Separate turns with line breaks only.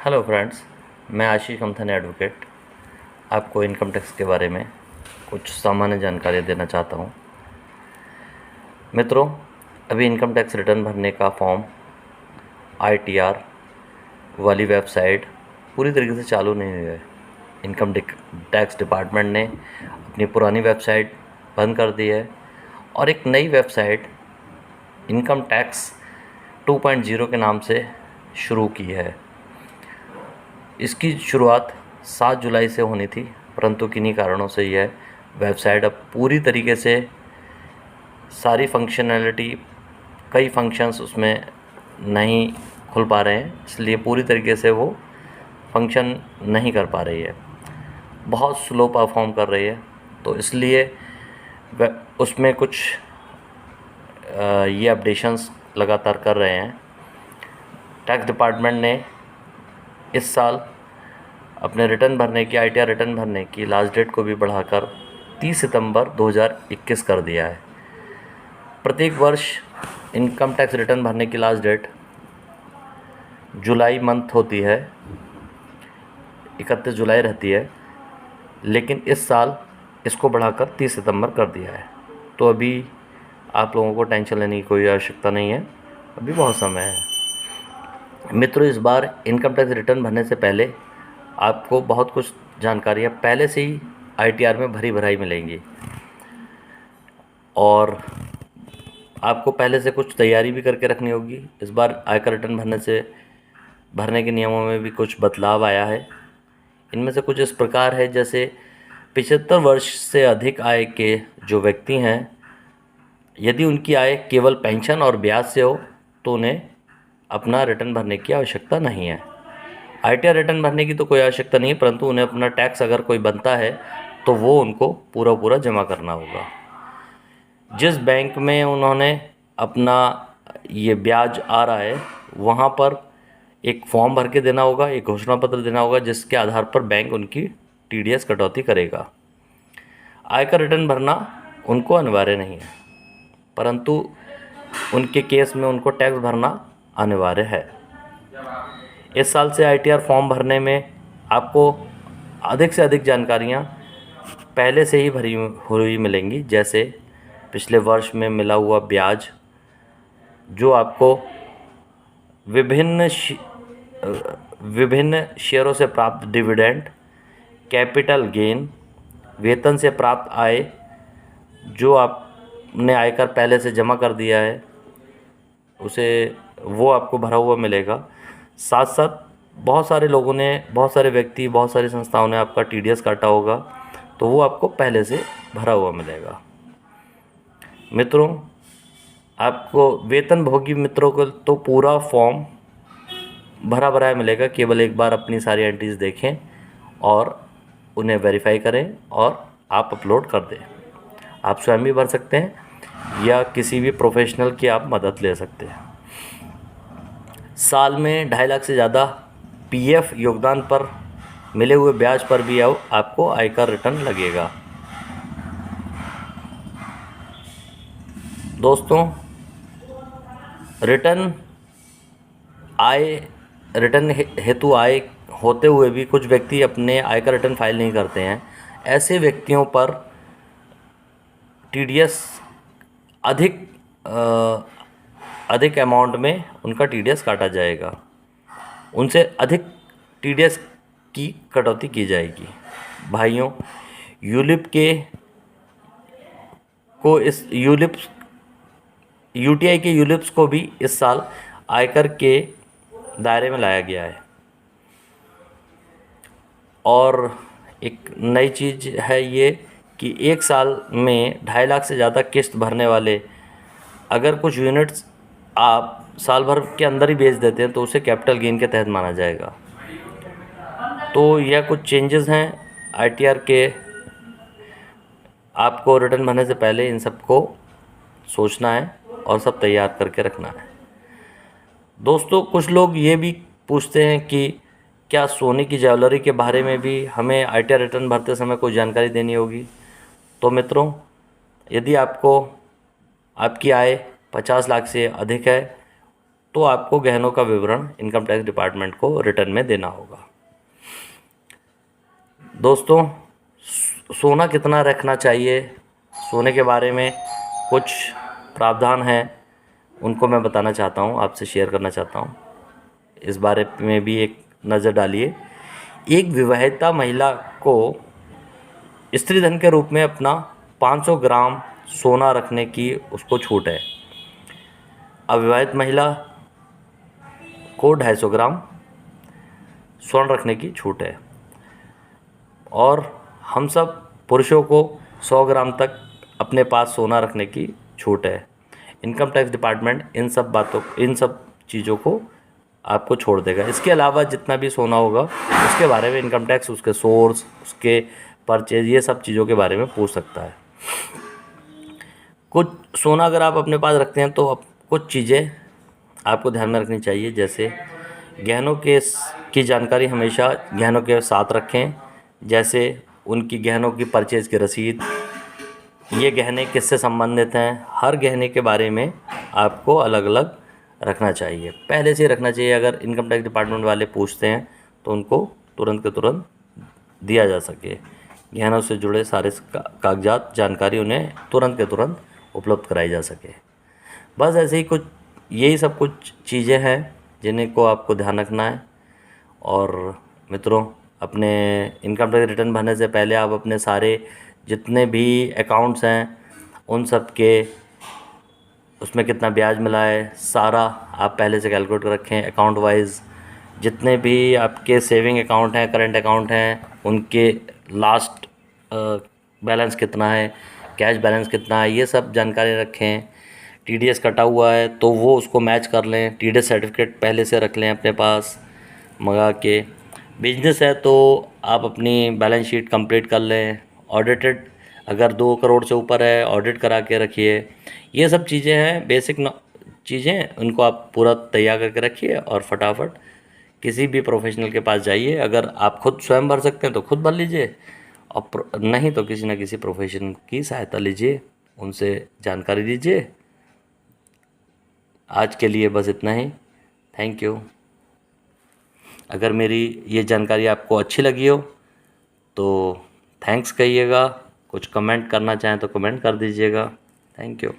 Hello friends, मैं आशीष ममथानी advocate आपको income tax के बारे में कुछ सामान्य जानकारी देना चाहता हूँ। मित्रों, अभी इनकम टैक्स रिटर्न भरने का फॉर्म आईटीआर वाली वेबसाइट पूरी तरीके से चालू नहीं हुई है। इनकम टैक्स डिपार्टमेंट ने अपनी पुरानी वेबसाइट बंद कर दी है और एक नई वेबसाइट इनकम टैक्स 2.0 के नाम से शुरू की है। इसकी शुरुआत 7 जुलाई से होनी थी, परंतु किन्हीं कारणों से यह वेबसाइट अब पूरी तरीके से सारी फंक्शनैलिटी, कई फंक्शंस उसमें नहीं खुल पा रहे हैं, इसलिए पूरी तरीके से वो फंक्शन नहीं कर पा रही है, बहुत स्लो परफॉर्म कर रही है। तो इसलिए उसमें कुछ ये अपडेशंस लगातार कर रहे हैं। टैक्स डिपार्टमेंट ने इस साल अपने रिटर्न भरने की आईटीआर रिटर्न भरने की लास्ट डेट को भी बढ़ाकर 30 सितंबर 2021 कर दिया है। प्रत्येक वर्ष इनकम टैक्स रिटर्न भरने की लास्ट डेट जुलाई मंथ होती है, 31 जुलाई रहती है, लेकिन इस साल इसको बढ़ाकर 30 सितंबर कर दिया है। तो अभी आप लोगों को टेंशन लेने की कोई आवश्यकता नहीं है, अभी बहुत समय है। मित्रों, इस बार इनकम टैक्स रिटर्न भरने से पहले आपको बहुत कुछ जानकारियाँ पहले से ही आईटीआर में भरी भराई मिलेंगी और आपको पहले से कुछ तैयारी भी करके रखनी होगी। इस बार आयकर रिटर्न भरने के नियमों में भी कुछ बदलाव आया है। इनमें से कुछ इस प्रकार है, जैसे 75 वर्ष से अधिक आय के जो व्यक्ति हैं, यदि उनकी आय केवल पेंशन और ब्याज से हो तो उन्हें अपना रिटर्न भरने की आवश्यकता नहीं है। आईटीआर रिटर्न भरने की तो कोई आवश्यकता नहीं है, परंतु उन्हें अपना टैक्स अगर कोई बनता है तो वो उनको पूरा जमा करना होगा। जिस बैंक में उन्होंने अपना ये ब्याज आ रहा है, वहाँ पर एक फॉर्म भर के देना होगा, एक घोषणा पत्र देना होगा, जिसके आधार पर बैंक उनकी टीडीएस कटौती करेगा। आयकर रिटर्न भरना उनको अनिवार्य नहीं है, परंतु उनके केस में उनको टैक्स भरना अनिवार्य है। इस साल से आईटीआर फॉर्म भरने में आपको अधिक से अधिक जानकारियाँ पहले से ही भरी हुई मिलेंगी, जैसे पिछले वर्ष में मिला हुआ ब्याज, जो आपको विभिन्न शेयरों से प्राप्त डिविडेंड, कैपिटल गेन, वेतन से प्राप्त आय जो आपने आयकर पहले से जमा कर दिया है उसे वो आपको भरा हुआ मिलेगा। साथ साथ बहुत सारे लोगों ने, बहुत सारे व्यक्ति, बहुत सारी संस्थाओं ने आपका टीडीएस काटा होगा, तो वो आपको पहले से भरा हुआ मिलेगा। मित्रों, आपको वेतन भोगी मित्रों को तो पूरा फॉर्म भरा मिलेगा। केवल एक बार अपनी सारी एंट्रीज देखें और उन्हें वेरीफाई करें और आप अपलोड कर दें। आप स्वयं भी भर सकते हैं या किसी भी प्रोफेशनल की आप मदद ले सकते हैं। साल में 2.5 लाख से ज़्यादा पीएफ योगदान पर मिले हुए ब्याज पर भी आपको आयकर रिटर्न लगेगा। दोस्तों, रिटर्न हेतु आय होते हुए भी कुछ व्यक्ति अपने आयकर रिटर्न फाइल नहीं करते हैं। ऐसे व्यक्तियों पर टीडीएस अधिक अमाउंट में उनका टीडीएस काटा जाएगा, उनसे अधिक टीडीएस की कटौती की जाएगी। भाइयों, यूटीआई के यूलिप्स को भी इस साल आयकर के दायरे में लाया गया है। और एक नई चीज़ है ये कि एक साल में 2.5 लाख से ज़्यादा किस्त भरने वाले अगर कुछ यूनिट्स आप साल भर के अंदर ही बेच देते हैं तो उसे कैपिटल गेन के तहत माना जाएगा। तो यह कुछ चेंजेस हैं आईटीआर के। आपको रिटर्न भरने से पहले इन सब को सोचना है और सब तैयार करके रखना है। दोस्तों, कुछ लोग ये भी पूछते हैं कि क्या सोने की ज्वेलरी के बारे में भी हमें आईटीआर रिटर्न भरते समय कोई जानकारी देनी होगी। तो मित्रों, यदि आपकी आय 50 लाख से अधिक है तो आपको गहनों का विवरण इनकम टैक्स डिपार्टमेंट को रिटर्न में देना होगा। दोस्तों, सोना कितना रखना चाहिए, सोने के बारे में कुछ प्रावधान हैं, उनको मैं बताना चाहता हूँ, आपसे शेयर करना चाहता हूँ। इस बारे में भी एक नज़र डालिए। एक विवाहिता महिला को स्त्री धन के रूप में अपना 500 ग्राम सोना रखने की उसको छूट है। अविवाहित महिला को 250 ग्राम स्वर्ण रखने की छूट है और हम सब पुरुषों को 100 ग्राम तक अपने पास सोना रखने की छूट है। इनकम टैक्स डिपार्टमेंट इन सब चीज़ों को आपको छोड़ देगा। इसके अलावा जितना भी सोना होगा उसके बारे में इनकम टैक्स उसके सोर्स, उसके परचेज, ये सब चीज़ों के बारे में पूछ सकता है। कुछ सोना अगर आप अपने पास रखते हैं तो कुछ चीज़ें आपको ध्यान में रखनी चाहिए, जैसे गहनों की जानकारी हमेशा गहनों के साथ रखें, जैसे उनकी गहनों की परचेज की रसीद, ये गहने किससे संबंधित हैं, हर गहने के बारे में आपको अलग अलग रखना चाहिए, पहले से रखना चाहिए। अगर इनकम टैक्स डिपार्टमेंट वाले पूछते हैं तो उनको तुरंत के तुरंत दिया जा सके। गहनों से जुड़े सारे कागजात, जानकारी उन्हें तुरंत के तुरंत उपलब्ध कराई जा सके। बस ऐसे ही यही सब कुछ चीज़ें हैं जिन्हें को आपको ध्यान रखना है। और मित्रों, अपने इनकम टैक्स रिटर्न भरने से पहले आप अपने सारे जितने भी अकाउंट्स हैं उन सब के उसमें कितना ब्याज मिला है सारा आप पहले से कैलकुलेट कर रखें। अकाउंट वाइज जितने भी आपके सेविंग अकाउंट हैं, करंट अकाउंट हैं, उनके लास्ट बैलेंस कितना है, कैश बैलेंस कितना है, ये सब जानकारी रखें। टीडीएस कटा हुआ है तो वो उसको मैच कर लें, टीडीएस सर्टिफिकेट पहले से रख लें अपने पास मंगा के। बिजनेस है तो आप अपनी बैलेंस शीट कंप्लीट कर लें। ऑडिटेड अगर 2 करोड़ से ऊपर है ऑडिट करा के रखिए। ये सब चीज़ें हैं, बेसिक चीज़ें, उनको आप पूरा तैयार करके रखिए और फटाफट किसी भी प्रोफेशनल के पास जाइए। अगर आप खुद स्वयं भर सकते हैं तो खुद भर लीजिए और नहीं तो किसी न किसी प्रोफेशनल की सहायता लीजिए, उनसे जानकारी लीजिए। आज के लिए बस इतना ही। Thank you. अगर मेरी ये जानकारी आपको अच्छी लगी हो तो थैंक्स कहिएगा, कुछ कमेंट करना चाहें तो कमेंट कर दीजिएगा। Thank you.